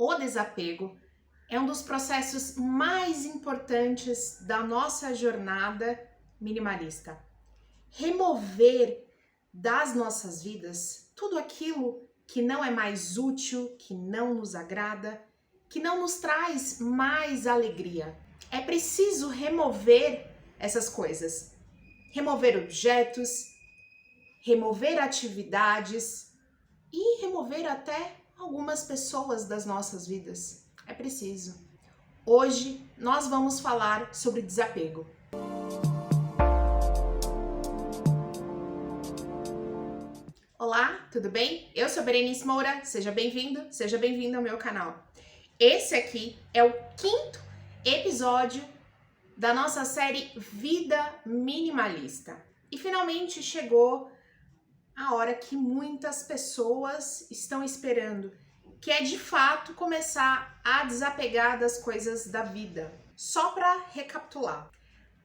O desapego é um dos processos mais importantes da nossa jornada minimalista. Remover das nossas vidas tudo aquilo que não é mais útil, que não nos agrada, que não nos traz mais alegria. É preciso remover essas coisas. Remover objetos, remover atividades e remover até algumas pessoas das nossas vidas. É preciso. Hoje nós vamos falar sobre desapego. Olá, tudo bem? Eu sou Berenice Moura, seja bem-vindo, seja bem-vinda ao meu canal. Esse aqui é o 5º episódio da nossa série Vida Minimalista. E finalmente chegou a hora que muitas pessoas estão esperando, que é de fato começar a desapegar das coisas da vida. Só para recapitular,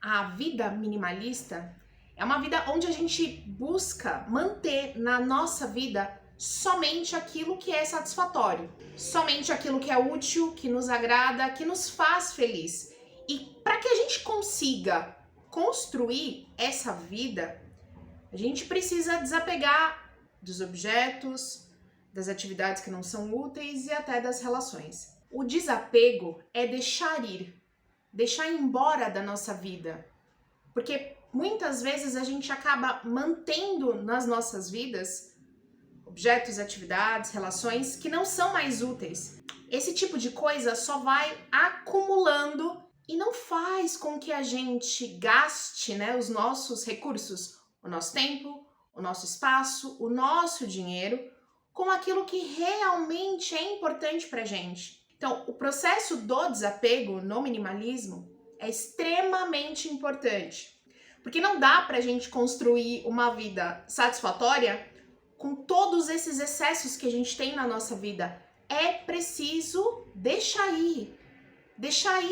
a vida minimalista é uma vida onde a gente busca manter na nossa vida somente aquilo que é satisfatório, somente aquilo que é útil, que nos agrada, que nos faz feliz. E para que a gente consiga construir essa vida, a gente precisa desapegar dos objetos, das atividades que não são úteis e até das relações. O desapego é deixar ir embora da nossa vida, porque muitas vezes a gente acaba mantendo nas nossas vidas objetos, atividades, relações que não são mais úteis. Esse tipo de coisa só vai acumulando e não faz com que a gente gaste, os nossos recursos, o nosso tempo, o nosso espaço, o nosso dinheiro com aquilo que realmente é importante pra gente. Então, o processo do desapego no minimalismo é extremamente importante, porque não dá pra gente construir uma vida satisfatória com todos esses excessos que a gente tem na nossa vida. É preciso deixar ir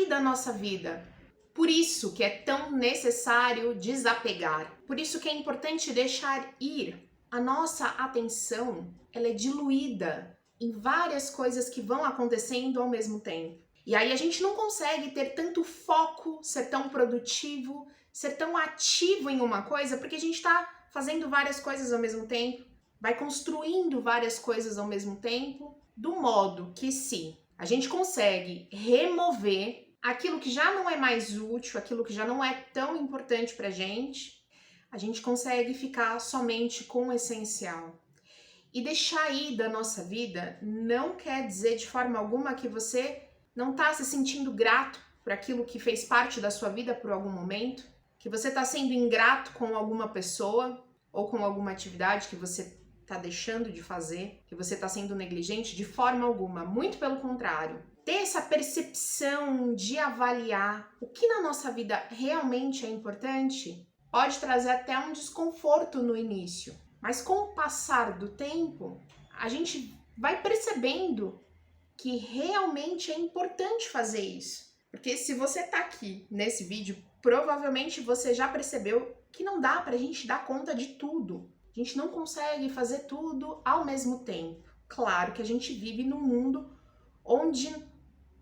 da nossa vida. Por isso que é tão necessário desapegar. Por isso que é importante deixar ir. A nossa atenção, ela é diluída em várias coisas que vão acontecendo ao mesmo tempo. E aí a gente não consegue ter tanto foco, ser tão produtivo, ser tão ativo em uma coisa, porque a gente está fazendo várias coisas ao mesmo tempo, vai construindo várias coisas ao mesmo tempo, do modo que se a gente consegue remover aquilo que já não é mais útil, aquilo que já não é tão importante pra gente, a gente consegue ficar somente com o essencial. E deixar ir da nossa vida não quer dizer de forma alguma que você não está se sentindo grato por aquilo que fez parte da sua vida por algum momento, que você está sendo ingrato com alguma pessoa ou com alguma atividade que você está deixando de fazer, que você está sendo negligente, de forma alguma. Muito pelo contrário. Ter essa percepção de avaliar o que na nossa vida realmente é importante pode trazer até um desconforto no início. Mas com o passar do tempo, a gente vai percebendo que realmente é importante fazer isso. Porque se você está aqui nesse vídeo, provavelmente você já percebeu que não dá pra gente dar conta de tudo. A gente não consegue fazer tudo ao mesmo tempo. Claro que a gente vive num mundo onde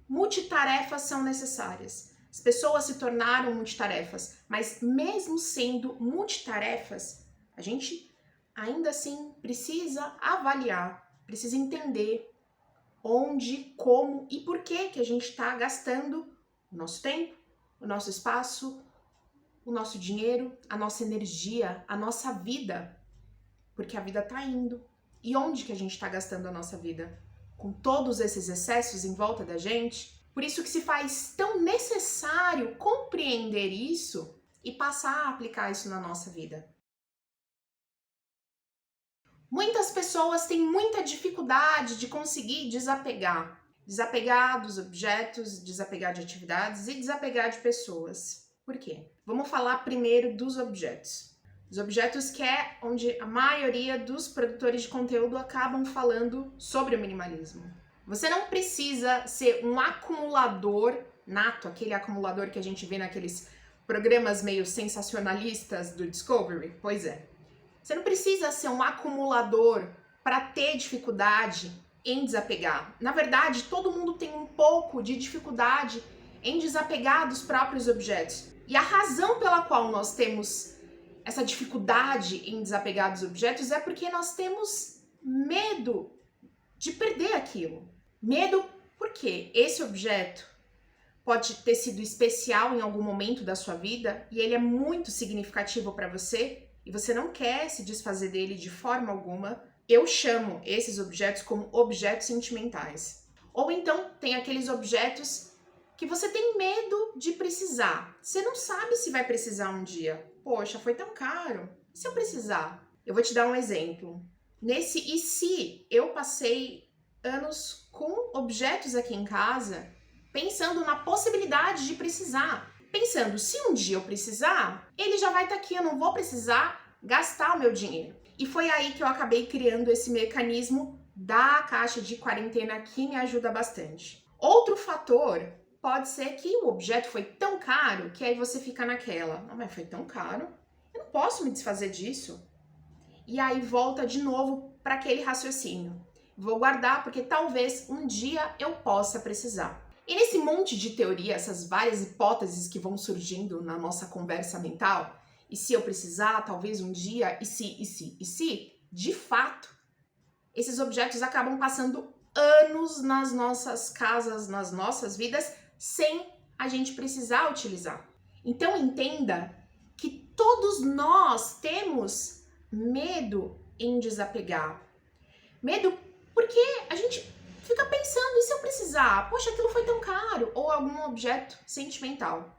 multitarefas são necessárias. As pessoas se tornaram multitarefas, mas mesmo sendo multitarefas, a gente ainda assim precisa avaliar, precisa entender onde, como e por que a gente está gastando o nosso tempo, o nosso espaço, o nosso dinheiro, a nossa energia, a nossa vida. Porque a vida está indo. E onde que a gente está gastando a nossa vida? Com todos esses excessos em volta da gente? Por isso que se faz tão necessário compreender isso e passar a aplicar isso na nossa vida. Muitas pessoas têm muita dificuldade de conseguir desapegar. Desapegar dos objetos, desapegar de atividades e desapegar de pessoas. Por quê? Vamos falar primeiro dos objetos. Os objetos que é onde a maioria dos produtores de conteúdo acabam falando sobre o minimalismo. Você não precisa ser um acumulador nato, aquele acumulador que a gente vê naqueles programas meio sensacionalistas do Discovery. Pois é. Você não precisa ser um acumulador para ter dificuldade em desapegar. Na verdade, todo mundo tem um pouco de dificuldade em desapegar dos próprios objetos. E a razão pela qual nós temos essa dificuldade em desapegar dos objetos é porque nós temos medo de perder aquilo. Medo porque esse objeto pode ter sido especial em algum momento da sua vida e ele é muito significativo para você e você não quer se desfazer dele de forma alguma. Eu chamo esses objetos como objetos sentimentais. Ou então tem aqueles objetos que você tem medo de precisar. Você não sabe se vai precisar um dia. Poxa, foi tão caro. E se eu precisar? Eu vou te dar um exemplo. Nesse e se eu passei anos com objetos aqui em casa, pensando na possibilidade de precisar. Pensando, se um dia eu precisar, ele já vai estar aqui, eu não vou precisar gastar o meu dinheiro. E foi aí que eu acabei criando esse mecanismo da caixa de quarentena que me ajuda bastante. Outro fator pode ser que o objeto foi tão caro que aí você fica naquela, não, mas foi tão caro, eu não posso me desfazer disso. E aí volta de novo para aquele raciocínio. Vou guardar porque talvez um dia eu possa precisar. E nesse monte de teoria, essas várias hipóteses que vão surgindo na nossa conversa mental, e se eu precisar, talvez um dia, e se, de fato, esses objetos acabam passando anos nas nossas casas, nas nossas vidas, sem a gente precisar utilizar. Então entenda que todos nós temos medo em desapegar. Medo porque a gente fica pensando, e se eu precisar? Poxa, aquilo foi tão caro. Ou algum objeto sentimental.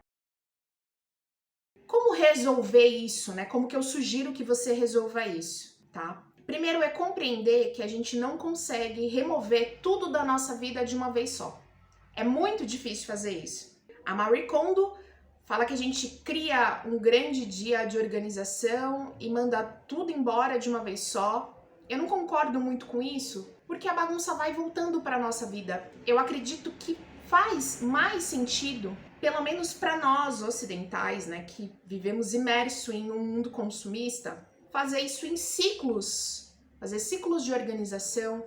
Como resolver isso, né? Como que eu sugiro que você resolva isso, tá? Primeiro é compreender que a gente não consegue remover tudo da nossa vida de uma vez só. É muito difícil fazer isso. A Marie Kondo fala que a gente cria um grande dia de organização e manda tudo embora de uma vez só. Eu não concordo muito com isso, porque a bagunça vai voltando para a nossa vida. Eu acredito que faz mais sentido, pelo menos para nós ocidentais, né, que vivemos imerso em um mundo consumista, fazer isso em ciclos, fazer ciclos de organização.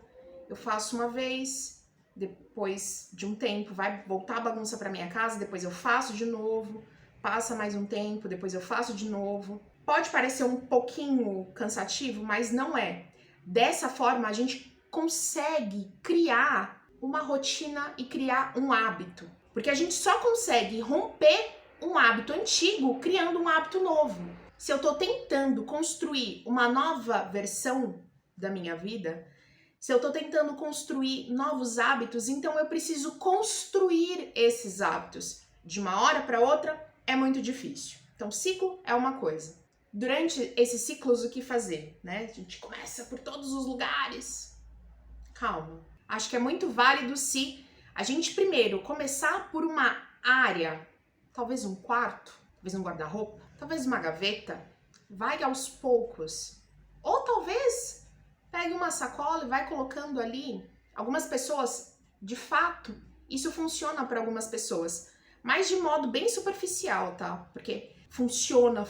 Eu faço uma vez, depois de um tempo vai voltar a bagunça para minha casa, depois eu faço de novo, passa mais um tempo, depois eu faço de novo. Pode parecer um pouquinho cansativo, mas não é. Dessa forma, a gente consegue criar uma rotina e criar um hábito. Porque a gente só consegue romper um hábito antigo criando um hábito novo. Se eu estou tentando construir uma nova versão da minha vida, se eu estou tentando construir novos hábitos, então eu preciso construir esses hábitos. De uma hora para outra é muito difícil. Então, ciclo é uma coisa. Durante esses ciclos, o que fazer, né? A gente começa por todos os lugares. Calma. Acho que é muito válido se a gente primeiro começar por uma área, talvez um quarto, talvez um guarda-roupa, talvez uma gaveta, vai aos poucos. Ou talvez pegue uma sacola e vai colocando ali. Algumas pessoas, de fato, isso funciona para algumas pessoas, mas de modo bem superficial, tá? Porque funciona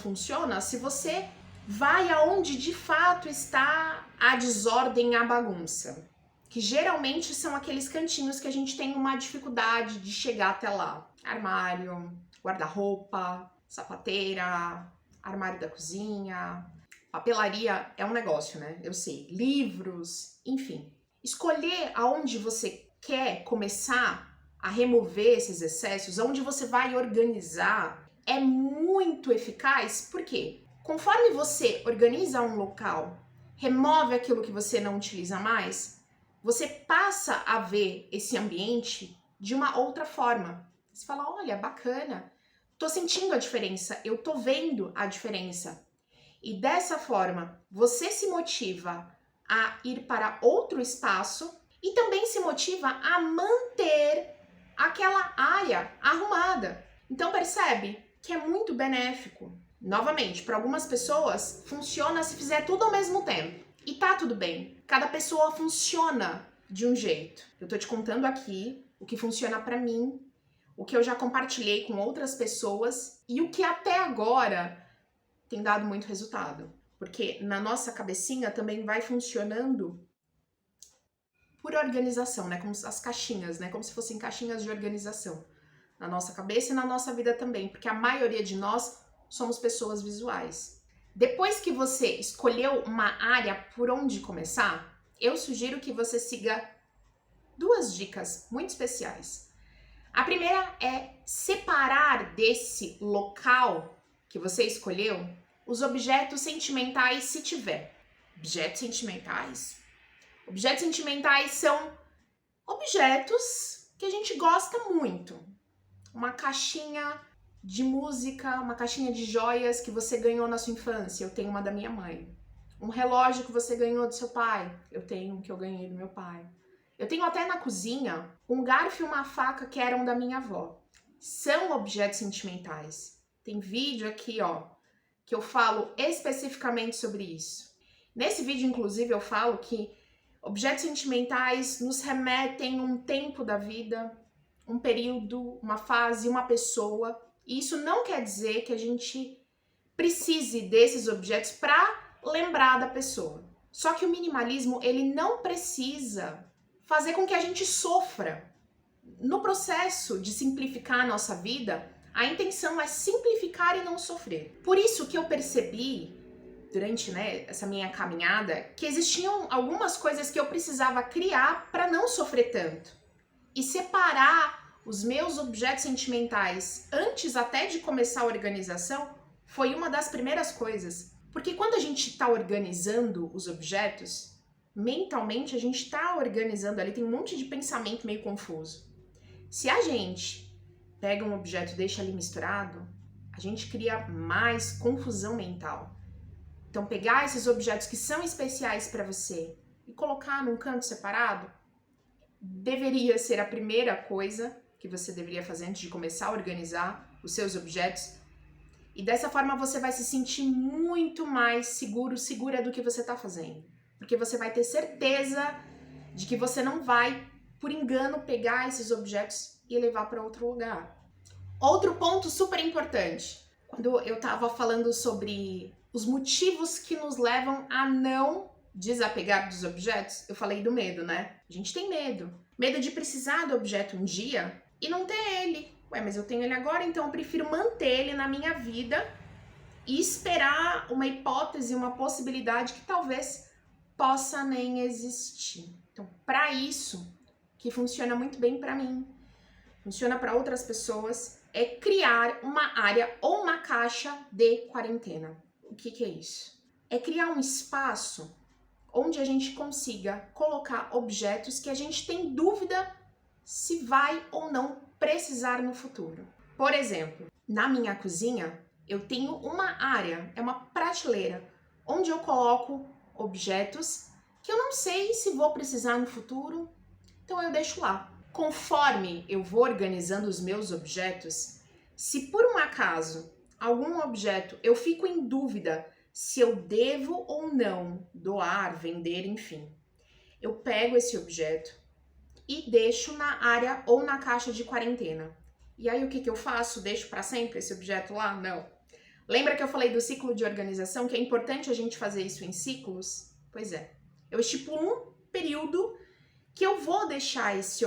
se você vai aonde de fato está a desordem, a bagunça. Que geralmente são aqueles cantinhos que a gente tem uma dificuldade de chegar até lá. Armário, guarda-roupa, sapateira, armário da cozinha. Papelaria é um negócio, né? Eu sei. Livros, enfim. Escolher aonde você quer começar a remover esses excessos, aonde você vai organizar, é muito eficaz. Por quê? Conforme você organiza um local, remove aquilo que você não utiliza mais, você passa a ver esse ambiente de uma outra forma. Você fala, olha, bacana, tô sentindo a diferença, eu tô vendo a diferença. E dessa forma, você se motiva a ir para outro espaço e também se motiva a manter aquela área arrumada. Então percebe que é muito benéfico. Novamente, para algumas pessoas funciona se fizer tudo ao mesmo tempo. E tá tudo bem. Cada pessoa funciona de um jeito. Eu tô te contando aqui o que funciona para mim, o que eu já compartilhei com outras pessoas e o que até agora tem dado muito resultado. Porque na nossa cabecinha também vai funcionando por organização, né? Como as caixinhas, né? Como se fossem caixinhas de organização na nossa cabeça e na nossa vida também, porque a maioria de nós somos pessoas visuais. Depois que você escolheu uma área por onde começar, eu sugiro que você siga 2 dicas muito especiais. A primeira é separar desse local que você escolheu os objetos sentimentais, se tiver. Objetos sentimentais? Objetos sentimentais são objetos que a gente gosta muito. Uma caixinha de música, uma caixinha de joias que você ganhou na sua infância. Eu tenho uma da minha mãe. Um relógio que você ganhou do seu pai. Eu tenho um que eu ganhei do meu pai. Eu tenho até na cozinha um garfo e uma faca que eram da minha avó. São objetos sentimentais. Tem vídeo aqui, ó, que eu falo especificamente sobre isso. Nesse vídeo, inclusive, eu falo que objetos sentimentais nos remetem a um tempo da vida, um período, uma fase, uma pessoa. E isso não quer dizer que a gente precise desses objetos para lembrar da pessoa. Só que o minimalismo, ele não precisa fazer com que a gente sofra. No processo de simplificar a nossa vida, a intenção é simplificar e não sofrer. Por isso que eu percebi, durante essa minha caminhada, que existiam algumas coisas que eu precisava criar para não sofrer tanto. E separar os meus objetos sentimentais antes até de começar a organização foi uma das primeiras coisas. Porque quando a gente está organizando os objetos, mentalmente a gente está organizando ali, tem um monte de pensamento meio confuso. Se a gente pega um objeto e deixa ali misturado, a gente cria mais confusão mental. Então, pegar esses objetos que são especiais para você e colocar num canto separado deveria ser a primeira coisa que você deveria fazer antes de começar a organizar os seus objetos. E dessa forma você vai se sentir muito mais seguro, segura do que você está fazendo. Porque você vai ter certeza de que você não vai, por engano, pegar esses objetos e levar para outro lugar. Outro ponto super importante. Quando eu estava falando sobre os motivos que nos levam a não desapegar dos objetos, eu falei do medo, né? A gente tem medo. Medo de precisar do objeto um dia e não ter ele. Ué, mas eu tenho ele agora, então eu prefiro manter ele na minha vida e esperar uma hipótese, uma possibilidade que talvez possa nem existir. Então, para isso, que funciona muito bem para mim, funciona para outras pessoas, é criar uma área ou uma caixa de quarentena. O que é isso? É criar um espaço onde a gente consiga colocar objetos que a gente tem dúvida se vai ou não precisar no futuro. Por exemplo, na minha cozinha, eu tenho uma área, é uma prateleira, onde eu coloco objetos que eu não sei se vou precisar no futuro, então eu deixo lá. Conforme eu vou organizando os meus objetos, se por um acaso algum objeto eu fico em dúvida se eu devo ou não doar, vender, enfim, eu pego esse objeto e deixo na área ou na caixa de quarentena. E aí o que eu faço? Deixo para sempre esse objeto lá? Não. Lembra que eu falei do ciclo de organização, que é importante a gente fazer isso em ciclos? Pois é. Eu estipulo um período que eu vou deixar esses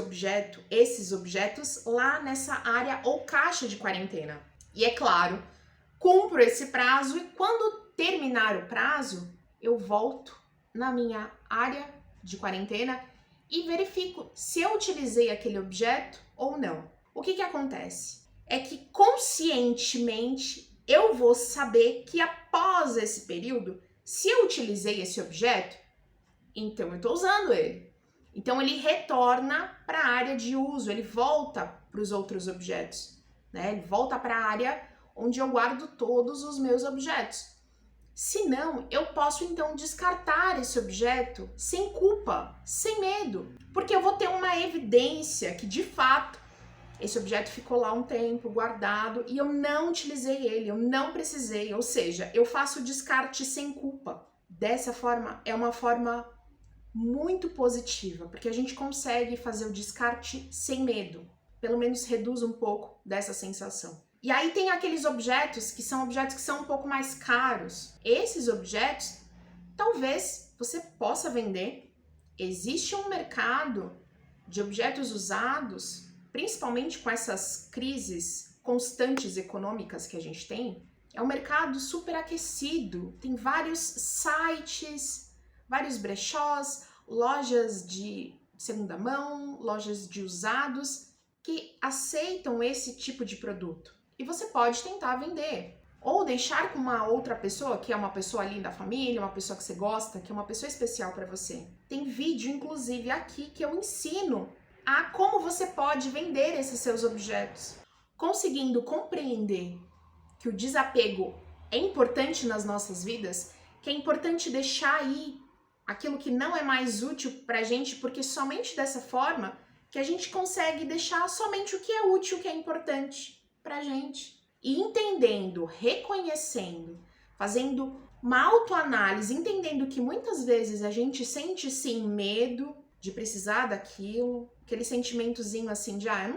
objetos lá nessa área ou caixa de quarentena. E é claro, cumpro esse prazo e quando terminar o prazo, eu volto na minha área de quarentena e verifico se eu utilizei aquele objeto ou não. O que acontece? É que conscientemente eu vou saber que após esse período, se eu utilizei esse objeto, então eu estou usando ele. Então ele retorna para a área de uso, ele volta para os outros objetos, né? Ele volta para a área onde eu guardo todos os meus objetos. Se não, eu posso então descartar esse objeto sem culpa, sem medo, porque eu vou ter uma evidência que de fato esse objeto ficou lá um tempo guardado e eu não utilizei ele, eu não precisei, ou seja, eu faço o descarte sem culpa. Dessa forma, é uma forma muito positiva, porque a gente consegue fazer o descarte sem medo, pelo menos reduz um pouco dessa sensação. E aí tem aqueles objetos que são um pouco mais caros. Esses objetos, talvez você possa vender existe um mercado de objetos usados, principalmente com essas crises constantes econômicas que a gente tem. É um mercado super aquecido, tem vários sites, vários brechós, lojas de segunda mão, lojas de usados que aceitam esse tipo de produto. E você pode tentar vender ou deixar com uma outra pessoa, que é uma pessoa ali da família, uma pessoa que você gosta, que é uma pessoa especial para você. Tem vídeo, inclusive, aqui que eu ensino a como você pode vender esses seus objetos. Conseguindo compreender que o desapego é importante nas nossas vidas, que é importante deixar aí aquilo que não é mais útil pra gente, porque somente dessa forma que a gente consegue deixar somente o que é útil, o que é importante pra gente. E entendendo, reconhecendo, fazendo uma autoanálise, entendendo que muitas vezes a gente sente sim medo de precisar daquilo, aquele sentimentozinho assim de eu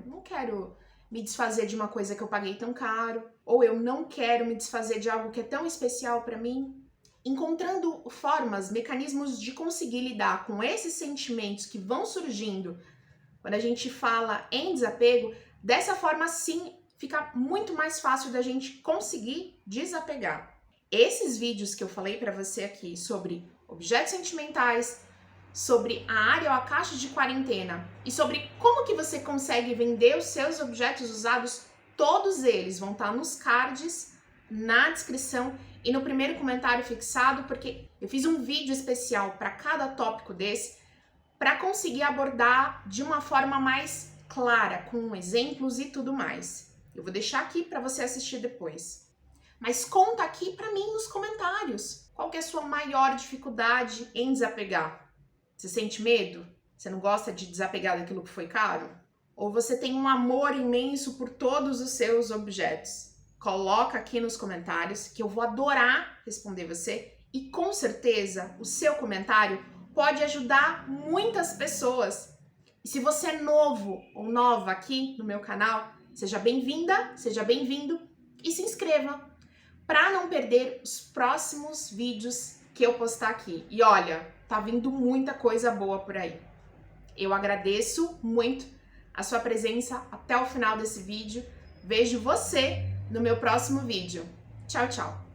não quero me desfazer de uma coisa que eu paguei tão caro, ou eu não quero me desfazer de algo que é tão especial para mim. Encontrando formas, mecanismos de conseguir lidar com esses sentimentos que vão surgindo quando a gente fala em desapego, dessa forma sim fica muito mais fácil da gente conseguir desapegar. Esses vídeos que eu falei para você aqui sobre objetos sentimentais, sobre a área ou a caixa de quarentena e sobre como que você consegue vender os seus objetos usados, todos eles vão estar nos cards, na descrição e no primeiro comentário fixado, porque eu fiz um vídeo especial para cada tópico desse, para conseguir abordar de uma forma mais clara, com exemplos e tudo mais. Eu vou deixar aqui para você assistir depois. Mas conta aqui para mim nos comentários, qual que é a sua maior dificuldade em desapegar? Você sente medo? Você não gosta de desapegar daquilo que foi caro? Ou você tem um amor imenso por todos os seus objetos? Coloca aqui nos comentários que eu vou adorar responder você e com certeza o seu comentário pode ajudar muitas pessoas. E se você é novo ou nova aqui no meu canal, seja bem-vinda, seja bem-vindo e se inscreva para não perder os próximos vídeos que eu postar aqui. E olha, tá vindo muita coisa boa por aí. Eu agradeço muito a sua presença até o final desse vídeo. Vejo você no meu próximo vídeo. Tchau, tchau!